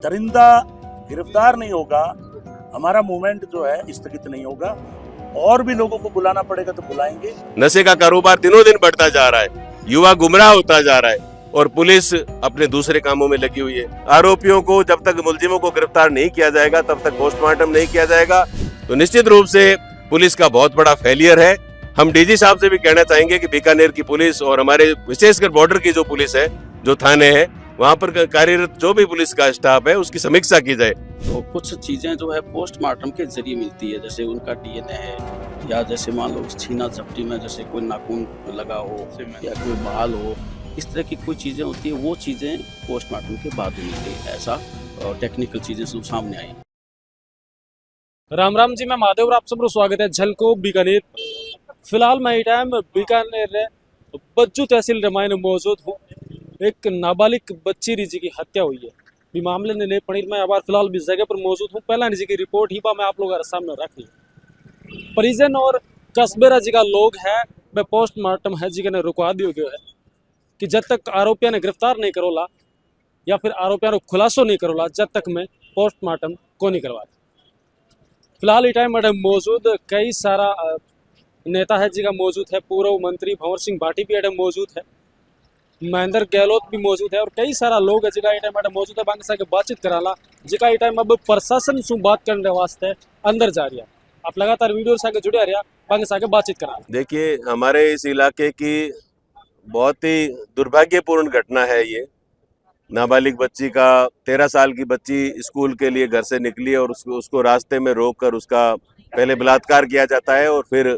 दरिंदा गिरफ्तार नहीं होगा, हमारा मूवमेंट जो है स्थगित नहीं होगा। और भी लोगों को बुलाना पड़ेगा तो बुलाएंगे। नशे का कारोबार दिनों दिन बढ़ता जा रहा है, युवा गुमराह होता जा रहा है और पुलिस अपने दूसरे कामों में लगी हुई है। आरोपियों को जब तक मुलजिमों को गिरफ्तार नहीं किया जाएगा, तब तक पोस्टमार्टम नहीं किया जाएगा। तो निश्चित रूप से पुलिस का बहुत बड़ा फेलियर है। हम डीजी साहब से भी कहना चाहेंगे कि बीकानेर की पुलिस और हमारे विशेषकर बॉर्डर की जो पुलिस है, जो थाने हैं, वहाँ पर कार्यरत जो भी पुलिस का स्टाफ है उसकी समीक्षा की जाए। तो कुछ चीजें जो है पोस्टमार्टम के जरिए मिलती है, जैसे उनका डीएनए है, या जैसे मान लो छीना झपटी में जैसे कोई नाखून लगा हो या कोई बाल हो, इस तरह की कोई चीजें होती है, वो चीजें पोस्टमार्टम के बाद मिलती है। ऐसा टेक्निकल चीजें सब सामने आई। राम राम जी, मैं महादेव, आप सबको स्वागत है झलको बीकानेर। फिलहाल मैं टाइम बीकानेर बज्जू तहसील रमायन में मौजूद हूँ। एक नाबालिग बच्ची रिजी की हत्या हुई है। भी मामले ने ले पनीर में आबार फिलहाल भी इस जगह पर मौजूद हूँ। पहला निजी की रिपोर्ट ही मैं आप लोगों के सामने रख ली। परिजन और कस्बेरा जी का लोग है मैं पोस्टमार्टम है जी ने रुकवा दिया गया है कि जब तक आरोपियों ने गिरफ्तार नहीं करोला या फिर आरोपियों को खुलासो नहीं करोला, जब तक मैं पोस्टमार्टम को नहीं करवा। फिलहाल ये टाइम मौजूद कई सारा नेता है जी का मौजूद है। पूर्व मंत्री भंवर सिंह भाटी भी एडम मौजूद है, महेंद्र गहलोत भी मौजूद है और कई सारा लोग है जिका टाइम मौजूद है। बांग के बातचीत कराला जिका टाइम अब प्रशासन से बात करने वास्ते अंदर जा रहा। आप लगातार वीडियो से जुड़े रहा, बांग के बातचीत करा। देखिए, हमारे इस इलाके की बहुत ही दुर्भाग्यपूर्ण घटना है ये। नाबालिग बच्ची का 13 साल की बच्ची स्कूल के लिए घर से निकली और उसको रास्ते में रोककर उसका पहले बलात्कार किया जाता है और फिर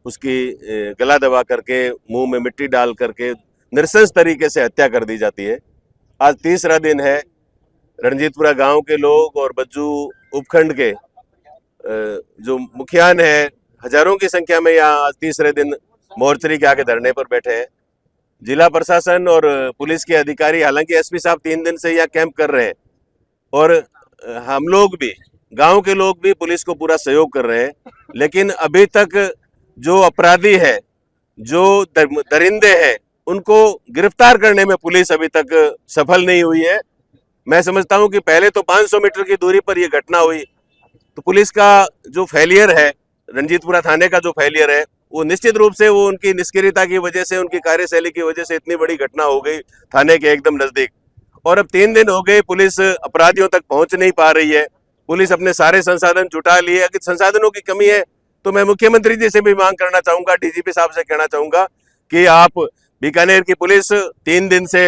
उसकी गला दबा करके मुंह में मिट्टी डाल करके नृशंस तरीके से हत्या कर दी जाती है। आज तीसरा दिन है। रणजीतपुरा गांव के लोग और बज्जू उपखंड के जो मुखियान है, हजारों की संख्या में यहाँ आज तीसरे दिन मोर्चरी के आगे धरने पर बैठे हैं। जिला प्रशासन और पुलिस के अधिकारी, हालांकि एसपी साहब 3 दिन से यहाँ कैंप कर रहे हैं और हम लोग भी, गांव के लोग भी पुलिस को पूरा सहयोग कर रहे हैं, लेकिन अभी तक जो अपराधी है, जो दरिंदे हैं, उनको गिरफ्तार करने में पुलिस अभी तक सफल नहीं हुई है। मैं समझता हूं कि पहले तो 500 मीटर की दूरी पर यह घटना हुई, तो पुलिस का जो फेलियर है, रणजीतपुरा थाने का जो फेलियर है, वो निश्चित रूप से वो उनकी निष्क्रियता की वजह से, उनकी कार्यशैली की वजह से इतनी बड़ी घटना हो गई थाने के एकदम नजदीक। और अब 3 दिन हो गए, पुलिस अपराधियों तक पहुंच नहीं पा रही है। पुलिस अपने सारे संसाधन जुटा लिए। अगर संसाधनों की कमी है तो मैं मुख्यमंत्री जी से भी मांग करना चाहूंगा, डीजीपी साहब से कहना चाहूंगा कि आप, बीकानेर की पुलिस 3 दिन से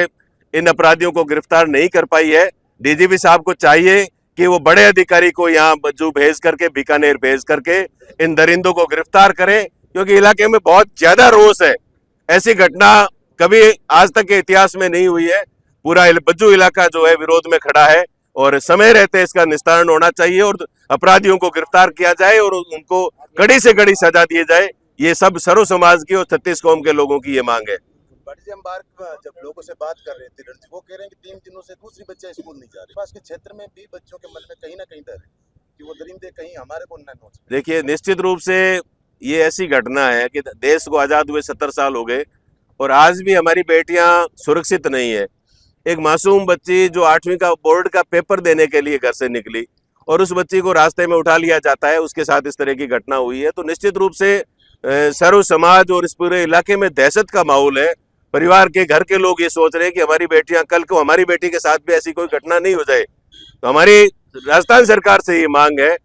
इन अपराधियों को गिरफ्तार नहीं कर पाई है। डीजीपी साहब को चाहिए कि वो बड़े अधिकारी को यहाँ बज्जू भेज करके, बीकानेर भेज करके इन दरिंदों को गिरफ्तार करें, क्योंकि इलाके में बहुत ज्यादा रोष है। ऐसी घटना कभी आज तक के इतिहास में नहीं हुई है। पूरा बज्जू इलाका जो है विरोध में खड़ा है और समय रहते इसका निस्तारण होना चाहिए और अपराधियों को गिरफ्तार किया जाए और उनको कड़ी से कड़ी सजा दी जाए। ये सब सर्व समाज की और 36 कौम के लोगों की ये मांग है। जब लोगों से बात कर रहे थे, वो कह रहे हैं कि 3 दिनों से दूसरी बच्चे स्कूल नहीं जा रहे। पास के क्षेत्र में भी बच्चों के मन में कहीं ना कहीं डर है कि वो दरिंदे कहीं हमारे को न हो। देखिए, निश्चित रूप से ये ऐसी घटना है कि देश को आजाद हुए 70 साल हो गए और आज भी हमारी बेटियां सुरक्षित नहीं है। एक मासूम बच्ची जो 8वीं का बोर्ड का पेपर देने के लिए घर से निकली और उस बच्ची को रास्ते में उठा लिया जाता है, उसके साथ इस तरह की घटना हुई है, तो निश्चित रूप से सर्व समाज और इस पूरे इलाके में दहशत का माहौल है। परिवार के, घर के लोग ये सोच रहे हैं कि हमारी बेटियां, कल को हमारी बेटी के साथ भी ऐसी कोई घटना नहीं हो जाए। तो हमारी राजस्थान सरकार से ये मांग है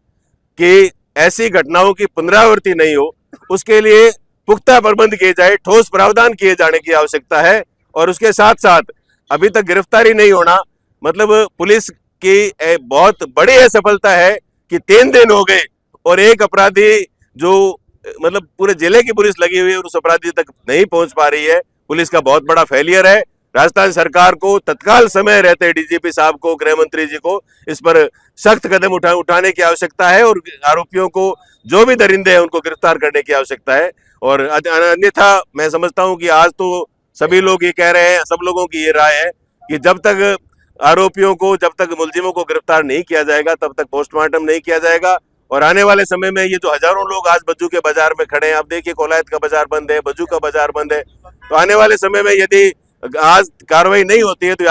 कि ऐसी घटनाओं की पुनरावृत्ति नहीं हो, उसके लिए पुख्ता प्रबंध किए जाए, ठोस प्रावधान किए जाने की आवश्यकता है। और उसके साथ साथ अभी तक गिरफ्तारी नहीं होना, मतलब पुलिस की बहुत बड़ी असफलता है कि 3 दिन हो गए और एक अपराधी जो, मतलब पूरे जिले की पुलिस लगी हुई है और उस अपराधी तक नहीं पहुंच पा रही है। पुलिस का बहुत बड़ा फेलियर है। राजस्थान सरकार को तत्काल समय रहते डीजीपी साहब को, गृह मंत्री जी को इस पर सख्त कदम उठाने की आवश्यकता है और आरोपियों को, जो भी दरिंदे हैं, उनको गिरफ्तार करने की आवश्यकता है। और अन्यथा मैं समझता हूं कि आज तो सभी लोग ये कह रहे हैं, सब लोगों की ये राय है कि जब तक आरोपियों को, जब तक मुलजिमों को गिरफ्तार नहीं किया जाएगा, तब तक पोस्टमार्टम नहीं किया जाएगा। और आने वाले समय में ये जो हजारों लोग आज बज्जू के बाजार में खड़े हैं, आप देखिए कोलायत का बाजार बंद है, बज्जू का बाजार बंद है, तो आने वाले समय में यदि आज कार्रवाई नहीं होती है तो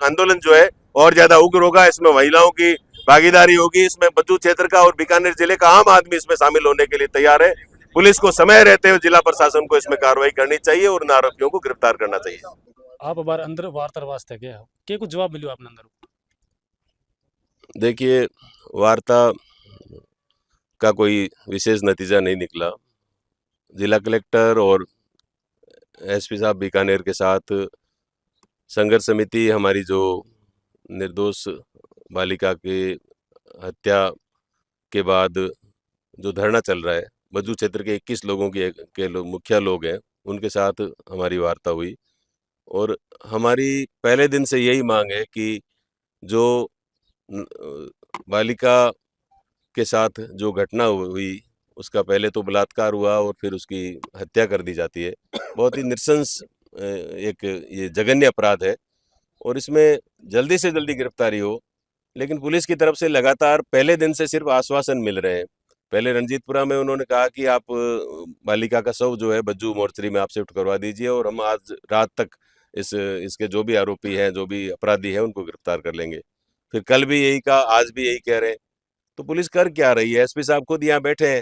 आंदोलन जो है और ज्यादा उग्र होगा। इसमें महिलाओं की भागीदारी होगी। इसमें बज्जू क्षेत्र का और बीकानेर जिले का आम आदमी इसमें शामिल होने के लिए तैयार है। पुलिस को समय रहते हुए जिला प्रशासन को इसमें कार्रवाई करनी चाहिए और इन आरोपियों को गिरफ्तार करना चाहिए। आप बार अंदर वार्ता वास्ते गए हो के कुछ जवाब मिलो आपने अंदर? देखिए, वार्ता का कोई विशेष नतीजा नहीं निकला। जिला कलेक्टर और एसपी साहब बीकानेर के साथ संघर्ष समिति हमारी जो निर्दोष बालिका की हत्या के बाद जो धरना चल रहा है, बज्जू क्षेत्र के 21 लोगों के मुखिया लोग हैं, उनके साथ हमारी वार्ता हुई और हमारी पहले दिन से यही मांग है कि जो बालिका के साथ जो घटना हुई, उसका पहले तो बलात्कार हुआ और फिर उसकी हत्या कर दी जाती है। बहुत ही नृशंस एक ये जघन्य अपराध है और इसमें जल्दी से जल्दी गिरफ्तारी हो। लेकिन पुलिस की तरफ से लगातार पहले दिन से सिर्फ आश्वासन मिल रहे हैं। पहले रणजीतपुरा में उन्होंने कहा कि आप बालिका का शव जो है बज्जू मोर्चरी में आप शिफ्ट करवा दीजिए और हम आज रात तक इसके जो भी आरोपी हैं, जो भी अपराधी हैं, उनको गिरफ्तार कर लेंगे। फिर कल भी यही कहा, आज भी यही कह रहे हैं। तो पुलिस कर क्या रही है? एसपी साहब खुद यहाँ बैठे हैं,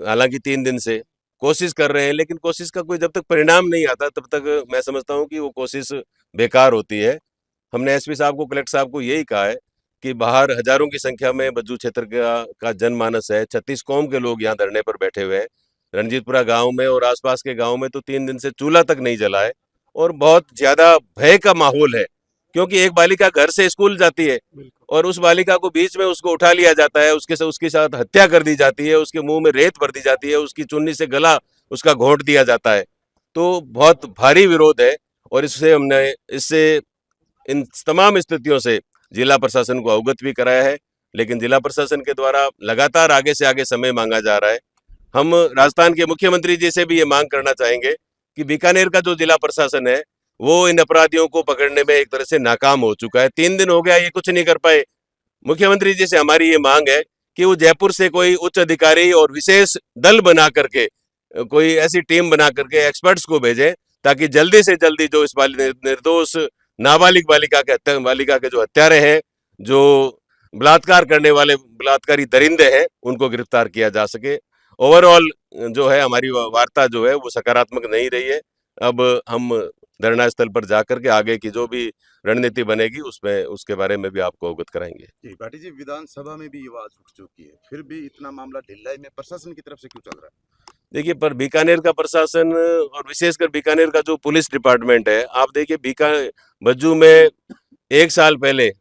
हालांकि 3 दिन से कोशिश कर रहे हैं, लेकिन कोशिश का कोई जब तक परिणाम नहीं आता तब तक मैं समझता हूँ कि वो कोशिश बेकार होती है। हमने एसपी साहब को, कलेक्टर साहब को यही कहा है कि बाहर हजारों की संख्या में बज्जू क्षेत्र का जनमानस है। 36 कौम के लोग यहाँ धरने पर बैठे हुए हैं। रणजीतपुरा गांव में और आसपास के गांव में तो 3 दिन से चूल्हा तक नहीं जला है और बहुत ज्यादा भय का माहौल है, क्योंकि एक बालिका घर से स्कूल जाती है और उस बालिका को बीच में उसको उठा लिया जाता है, उसके साथ हत्या कर दी जाती है, उसके मुंह में रेत भर दी जाती है, उसकी चुन्नी से गला उसका घोंट दिया जाता है। तो बहुत भारी विरोध है और इससे इन तमाम स्थितियों से जिला प्रशासन को अवगत भी कराया है, लेकिन जिला प्रशासन के द्वारा लगातार आगे से आगे समय मांगा जा रहा है। हम राजस्थान के मुख्यमंत्री जी से भी ये मांग करना चाहेंगे कि बीकानेर का जो जिला प्रशासन है वो इन अपराधियों को पकड़ने में एक तरह से नाकाम हो चुका है। 3 दिन हो गया, ये कुछ नहीं कर पाए। मुख्यमंत्री जी से हमारी ये मांग है कि वो जयपुर से कोई उच्च अधिकारी और विशेष दल बना करके, कोई ऐसी टीम बना करके एक्सपर्ट्स को भेजें, ताकि जल्दी से जल्दी जो इस निर्दोष नाबालिग बालिका के जो हत्यारे हैं, जो बलात्कार करने वाले बलात्कारी दरिंदे हैं, उनको गिरफ्तार किया जा सके। ओवरऑल जो है हमारी वार्ता जो है वो सकारात्मक नहीं रही है। अब हम धरना स्थल पर जाकर के आगे की जो भी रणनीति बनेगी उसमें उसके बारे में भी आपको अवगत कराएंगे। जी भाटी जी, विधानसभा में भी ये आवाज उठ चुकी है, फिर भी इतना मामला ढिलाई में प्रशासन की तरफ से क्यों चल रहा है? देखिए, पर बीकानेर का प्रशासन और विशेषकर बीकानेर का जो पुलिस डिपार्टमेंट है, आप देखिए बज्जू में 1 साल पहले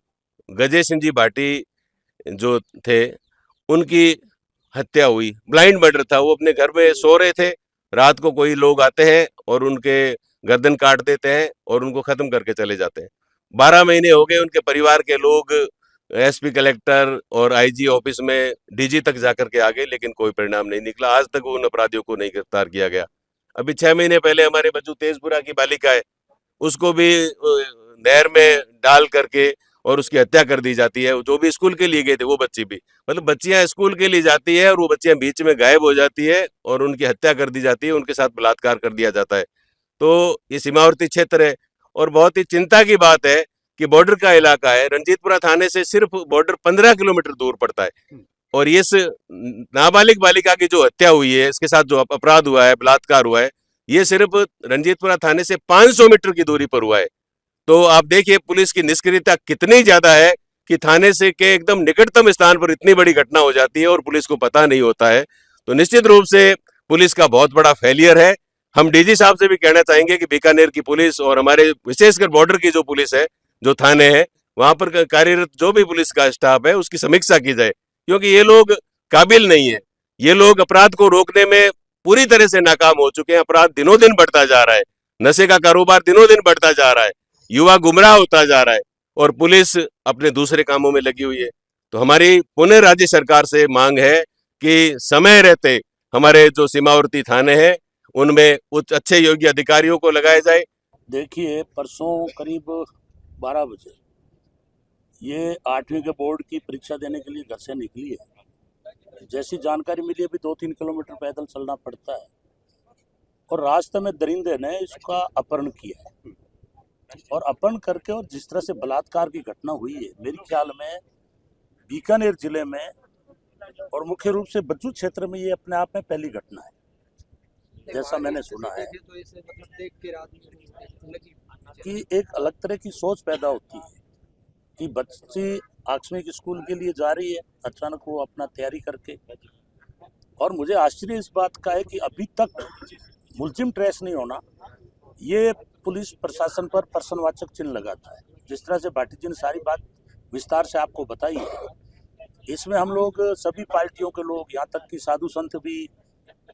गजेश सिंह जी भाटी जो थे, उनकी हत्या हुई। ब्लाइंड मर्डर था, वो अपने घर में सो रहे थे, रात को कोई लोग आते हैं और उनके गर्दन काट देते हैं और उनको खत्म करके चले जाते हैं। 12 महीने हो गए, उनके परिवार के लोग एसपी, कलेक्टर और आईजी ऑफिस में डीजी तक जाकर के आ गए, लेकिन कोई परिणाम नहीं निकला। आज तक उन अपराधियों को नहीं गिरफ्तार किया गया। अभी 6 महीने पहले हमारे बज्जू तेजपुरा की बालिका है, उसको भी नहर में डाल करके और उसकी हत्या कर दी जाती है। जो भी स्कूल के लिए गए थे वो बच्ची भी, मतलब बच्चियां स्कूल के लिए जाती है और वो बच्चियां बीच में गायब हो जाती है और उनकी हत्या कर दी जाती है, उनके साथ बलात्कार कर दिया जाता है। तो ये सीमावर्ती क्षेत्र है और बहुत ही चिंता की बात है कि बॉर्डर का इलाका है। रणजीतपुरा थाने से सिर्फ बॉर्डर 15 किलोमीटर दूर पड़ता है और इस नाबालिग बालिका की जो हत्या हुई है, इसके साथ जो अपराध हुआ है, बलात्कार हुआ है, ये सिर्फ रंजीतपुरा थाने से 500 मीटर की दूरी पर हुआ है। तो आप देखिए पुलिस की निष्क्रियता कितनी ज्यादा है कि थाने से के एकदम निकटतम स्थान पर इतनी बड़ी घटना हो जाती है और पुलिस को पता नहीं होता है। तो निश्चित रूप से पुलिस का बहुत बड़ा फेलियर है। हम डीजी साहब से भी कहना चाहेंगे कि बीकानेर की पुलिस और हमारे विशेषकर बॉर्डर की जो पुलिस है, जो थाने हैं, वहां पर कार्यरत जो भी पुलिस का स्टाफ है उसकी समीक्षा की जाए, क्योंकि ये लोग काबिल नहीं है। ये लोग अपराध को रोकने में पूरी तरह से नाकाम हो चुके हैं। अपराध दिनों दिन बढ़ता जा रहा है, नशे का कारोबार दिनों दिन बढ़ता जा रहा है, युवा गुमराह होता जा रहा है और पुलिस अपने दूसरे कामों में लगी हुई है। तो हमारी पुनः राज्य सरकार से मांग है कि समय रहते हमारे जो सीमावर्ती थाने हैं उनमें उच्च अच्छे योग्य अधिकारियों को लगाया जाए। देखिए, परसों करीब 12 बजे ये 8वीं के बोर्ड की परीक्षा देने के लिए घर से निकली है। जैसी जानकारी मिली, अभी 2-3 किलोमीटर पैदल चलना पड़ता है और रास्ते में दरिंदे ने इसका अपहरण किया है। और अपहरण करके और जिस तरह से बलात्कार की घटना हुई है, मेरे ख्याल में बीकानेर जिले में और मुख्य रूप से बज्जू क्षेत्र में ये अपने आप में पहली घटना है, जैसा मैंने सुना है कि एक अलग तरह की सोच पैदा होती है कि बच्ची आकस्मिक स्कूल के लिए जा रही है, अचानक वो अपना तैयारी करके, और मुझे आश्चर्य इस बात का है कि अभी तक मुलजिम ट्रेस नहीं होना, ये पुलिस प्रशासन पर प्रश्नवाचक चिन्ह लगाता है। जिस तरह से भाटी जी ने सारी बात विस्तार से आपको बताई है, इसमें हम लोग सभी पार्टियों के लोग, यहाँ तक कि साधु संत भी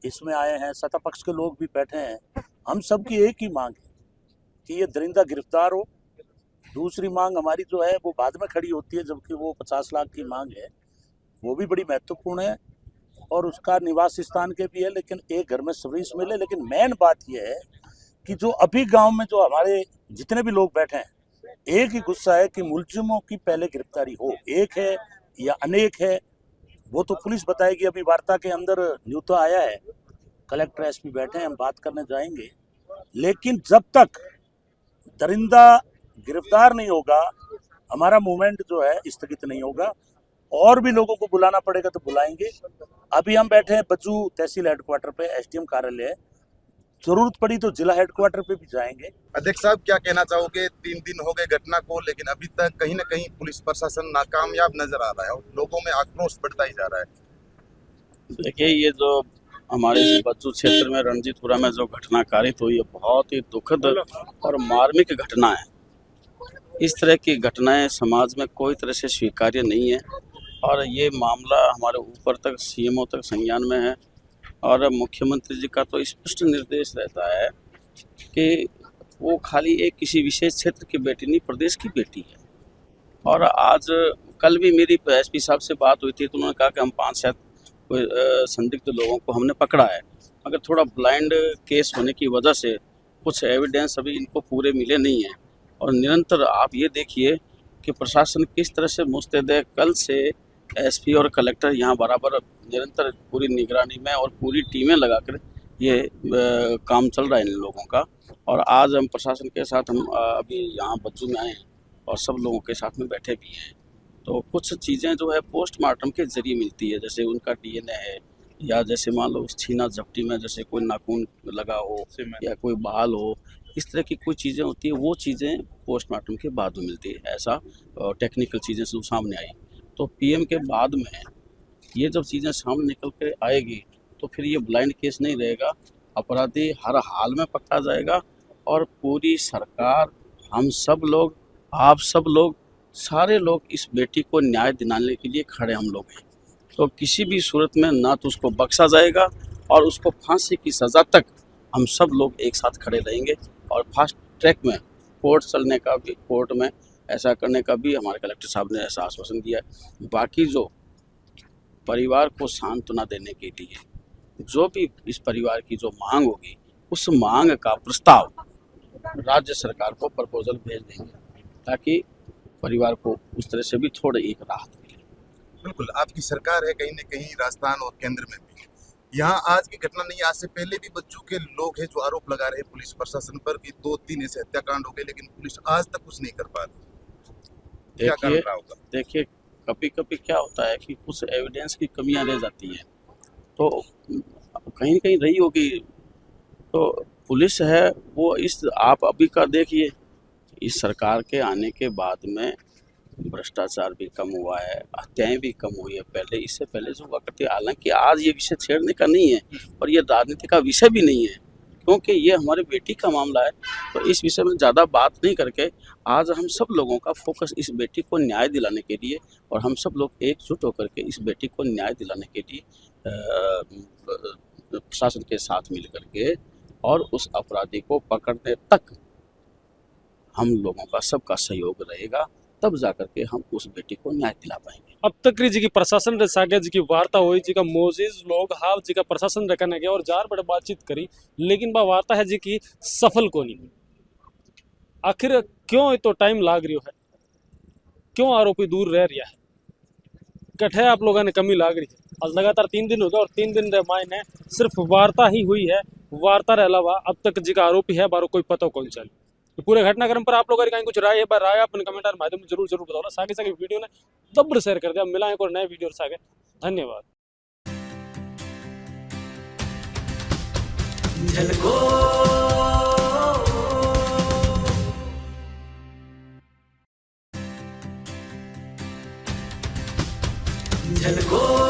इसमें आए हैं, सत्ता पक्ष के लोग भी बैठे हैं। हम सबकी एक ही मांग है कि ये दरिंदा गिरफ्तार हो। दूसरी मांग हमारी जो है वो बाद में खड़ी होती है, जबकि वो 50 लाख की मांग है, वो भी बड़ी महत्वपूर्ण है और उसका निवास स्थान के भी है, लेकिन एक घर में सर्विस मिले। लेकिन मेन बात यह है कि जो अभी गांव में जो हमारे जितने भी लोग बैठे हैं, एक ही गुस्सा है कि मुलजिमों की पहले गिरफ्तारी हो। एक है या अनेक है वो तो पुलिस बताएगी। अभी वार्ता के अंदर न्यूता आया है, कलेक्टर एसपी बैठे हैं, हम बात करने जाएंगे, लेकिन जब तक दरिंदा गिरफ्तार नहीं होगा हमारा मूवमेंट जो है स्थगित नहीं होगा। और भी लोगों को बुलाना पड़ेगा तो बुलाएंगे। अभी हम बैठे हैं बज्जू तहसील हेडक्वार्टर पे, एसडीएम कार्यालय है, जरूरत पड़ी तो जिला हेडक्वार्टर पे भी जाएंगे। अध्यक्ष साहब, क्या कहना चाहोगे? 3 दिन हो गए घटना को, लेकिन अभी तक कहीं ना कहीं पुलिस प्रशासन नाकामयाब नजर आ रहा है और लोगों में आक्रोश बढ़ता ही जा रहा है। देखिए, ये जो हमारे बज्जू क्षेत्र में रणजीतपुरा में जो घटना कारित हुई है, बहुत ही दुखद और मार्मिक घटना है। इस तरह की घटनाएं समाज में कोई तरह से स्वीकार्य नहीं है और ये मामला हमारे ऊपर तक, सीएमओ तक संज्ञान में है। और मुख्यमंत्री जी का तो स्पष्ट निर्देश रहता है कि वो खाली एक किसी विशेष क्षेत्र की बेटी नहीं, प्रदेश की बेटी है। और आज कल भी मेरी एसपी साहब से बात हुई थी, तो उन्होंने कहा कि हम 5-7 संदिग्ध लोगों को हमने पकड़ा है, मगर थोड़ा ब्लाइंड केस होने की वजह से कुछ एविडेंस अभी इनको पूरे मिले नहीं हैं। और निरंतर आप ये देखिए कि प्रशासन किस तरह से मुस्तैद है। कल से एसपी और कलेक्टर यहाँ बराबर निरंतर पूरी निगरानी में और पूरी टीमें लगाकर ये काम चल रहा है इन लोगों का। और आज हम प्रशासन के साथ हम अभी यहाँ बज्जू में आए हैं और सब लोगों के साथ में बैठे भी हैं। तो कुछ चीज़ें जो है पोस्टमार्टम के ज़रिए मिलती है, जैसे उनका डीएनए है, या जैसे मान लो छीना झपटी में जैसे कोई नाखून लगा हो या कोई बाल हो, इस तरह की कोई चीज़ें होती है, वो चीज़ें पोस्टमार्टम के बाद में मिलती है। ऐसा टेक्निकल चीज़ें जो सामने आई, तो पीएम के बाद में ये जब चीज़ें सामने निकल के आएगी तो फिर ये ब्लाइंड केस नहीं रहेगा, अपराधी हर हाल में पकड़ा जाएगा। और पूरी सरकार, हम सब लोग, आप सब लोग, सारे लोग इस बेटी को न्याय दिलाने के लिए खड़े हम लोग हैं। तो किसी भी सूरत में ना तो उसको बख्शा जाएगा और उसको फांसी की सज़ा तक हम सब लोग एक साथ खड़े रहेंगे। और फास्ट ट्रैक में कोर्ट चलने का भी, कोर्ट में ऐसा करने का भी हमारे कलेक्टर साहब ने ऐसा आश्वासन दिया है। बाकी जो परिवार को सांत्वना देने के लिए जो भी इस परिवार की जो मांग होगी, उस मांग का प्रस्ताव राज्य सरकार को प्रपोजल भेज देंगे, ताकि परिवार को उस तरह से भी थोड़ी एक राहत मिले। बिल्कुल, आपकी सरकार है कहीं न कहीं राजस्थान और केंद्र में भी। यहाँ आज की घटना नहीं, आज से पहले भी बच्चों के लोग हैं जो आरोप लगा रहे हैं पुलिस प्रशासन पर कि 2-3 ऐसे हत्याकांड हो गए, लेकिन पुलिस आज तक कुछ नहीं कर पा रही। क्या कारण रहा होगा? देखिए, कभी कभी क्या होता है कि कुछ एविडेंस की कमियां रह जाती हैं, तो कहीं न कहीं रही होगी। तो पुलिस है वो, इस आप अभी का देखिए, इस सरकार के आने के बाद में भ्रष्टाचार भी कम हुआ है, हत्याएं भी कम हुई है। पहले, इससे पहले जो हुआ करती है, हालांकि आज ये विषय छेड़ने का नहीं है और ये राजनीति का विषय भी नहीं है, क्योंकि ये हमारे बेटी का मामला है। तो इस विषय में ज़्यादा बात नहीं करके आज हम सब लोगों का फोकस इस बेटी को न्याय दिलाने के लिए, और हम सब लोग एकजुट होकर के इस बेटी को न्याय दिलाने के लिए प्रशासन के साथ मिल करके और उस अपराधी को पकड़ने तक हम लोगों का सबका सहयोग रहेगा, तब जाकर के हम उस बेटी को न्याय दिला पाएंगे। अब तक जी की प्रशासन रे सागे जी की वार्ता हुई, जी का मोजिज लोग हाव जी का प्रशासन रखने गया और जार बड़े बातचीत करी, लेकिन वह वार्ता है जी की सफल को नहीं। आखिर क्यों तो टाइम लाग रही है, क्यों आरोपी दूर रह रहा है, कठे आप लोगों ने कमी लाग रही है। आज लगातार 3 दिन हो गए और 3 दिन रे मायने सिर्फ वार्ता ही हुई है। वार्ता रे अलावा अब तक जी का आरोपी है बारो कोई पता कौन चल। पूरे घटनाक्रम पर आप लोगों की कहीं कुछ राय है, पर राय अपने कमेंट माध्यम में जरूर बताओ। सागे सागे वीडियो ने दब्बर शेयर कर दिया। मिला एक और नए वीडियो सागे। धन्यवाद। झलको